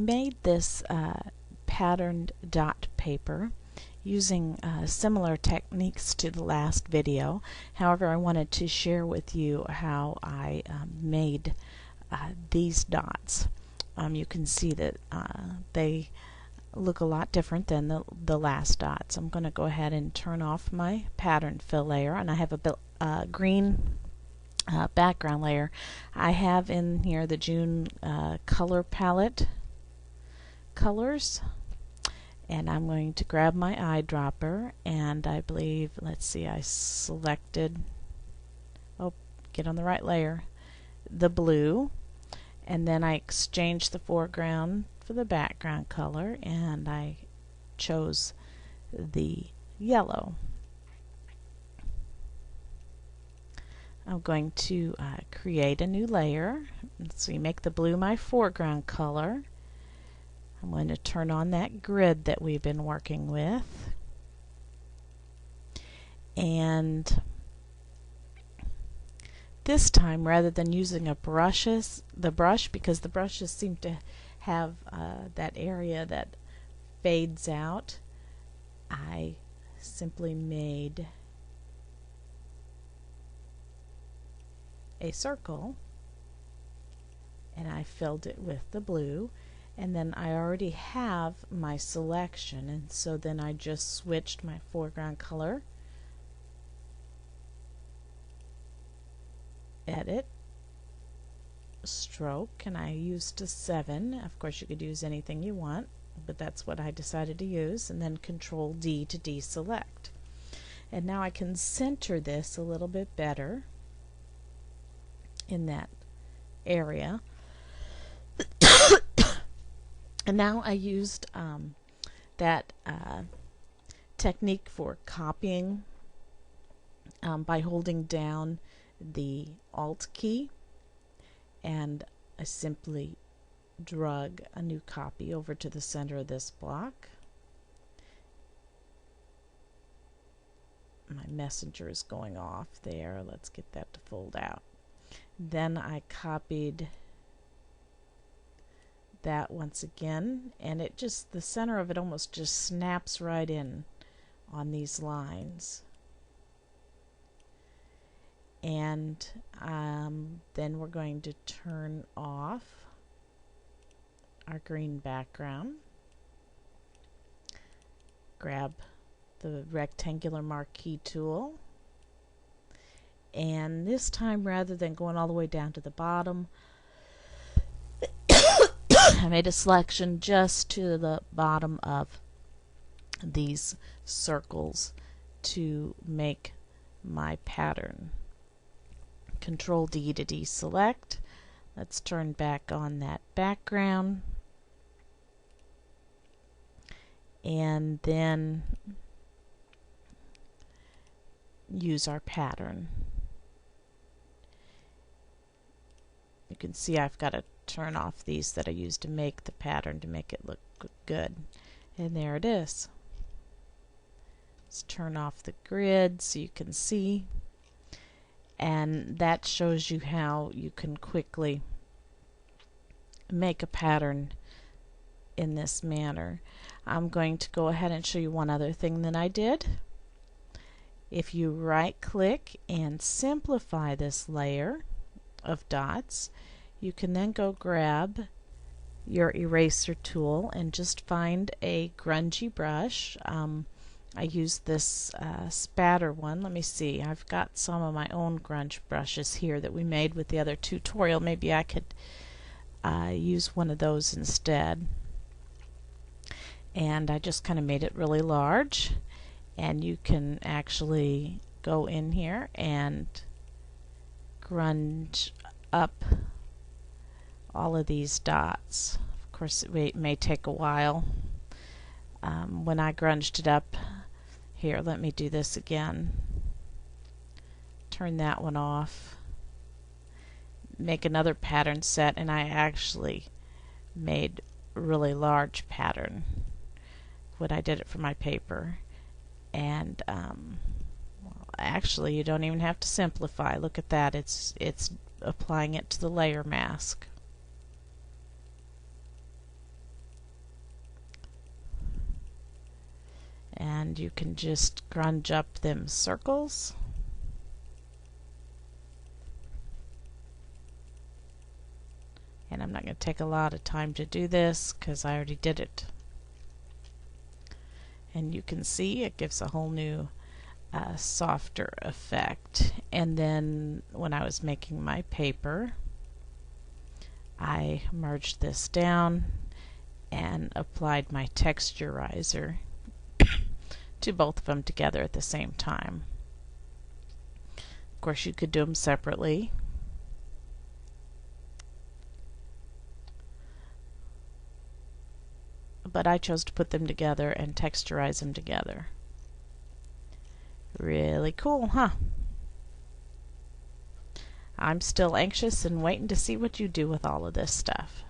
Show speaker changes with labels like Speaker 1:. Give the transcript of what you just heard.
Speaker 1: made this patterned dot paper using similar techniques to the last video. However, I wanted to share with you how I made these dots. You can see that they look a lot different than the last dots. I'm going to go ahead and turn off my pattern fill layer, and I have a green background layer. I have in here the June color palette colors, and I'm going to grab my eyedropper, and I believe, let's see, I selected, oh, get on the right layer, the blue, and then I exchanged the foreground for the background color, and I chose the yellow. I'm going to create a new layer. So you make the blue my foreground color. I'm going to turn on that grid that we've been working with, and this time, rather than using the brushes, because the brushes seem to have that area that fades out, I simply made a circle, and I filled it with the blue, and then I already have my selection, and so then I just switched my foreground color, edit, stroke, and I used a 7. Of course you could use anything you want, but that's what I decided to use, and then Control D to deselect. And now I can center this a little bit better in that area. And now I used that technique for copying by holding down the Alt key, and I simply drug a new copy over to the center of this block. My messenger is going off there. Let's get that to fold out. Then I copied that once again, and it just, the center of it almost just snaps right in on these lines. And then we're going to turn off our green background, grab the rectangular marquee tool, and this time, rather than going all the way down to the bottom, I made a selection just to the bottom of these circles to make my pattern. Control D to deselect. Let's turn back on that background, and then use our pattern. You can see I've got to turn off these that I used to make the pattern to make it look good. And there it is. Let's turn off the grid so you can see. And that shows you how you can quickly make a pattern in this manner. I'm going to go ahead and show you one other thing that I did. If you right click and simplify this layer of dots, you can then go grab your eraser tool and just find a grungy brush. I used this spatter one. Let me see, I've got some of my own grunge brushes here that we made with the other tutorial. Maybe I could use one of those instead. And I just kind of made it really large, and you can actually go in here and grunge up all of these dots. Of course it may take a while. When I grunged it up, here, let me do this again. Turn that one off. Make another pattern set, and I actually made a really large pattern when I did it for my paper. And well, actually, you don't even have to simplify. Look at that. It's applying it to the layer mask. and you can just grunge up them circles. And I'm not going to take a lot of time to do this because I already did it. And you can see it gives a whole new softer effect. And then when I was making my paper, I merged this down and applied my texturizer to both of them together at the same time. Of course, you could do them separately. But I chose to put them together and texturize them together. Really cool, huh? I'm still anxious and waiting to see what you do with all of this stuff.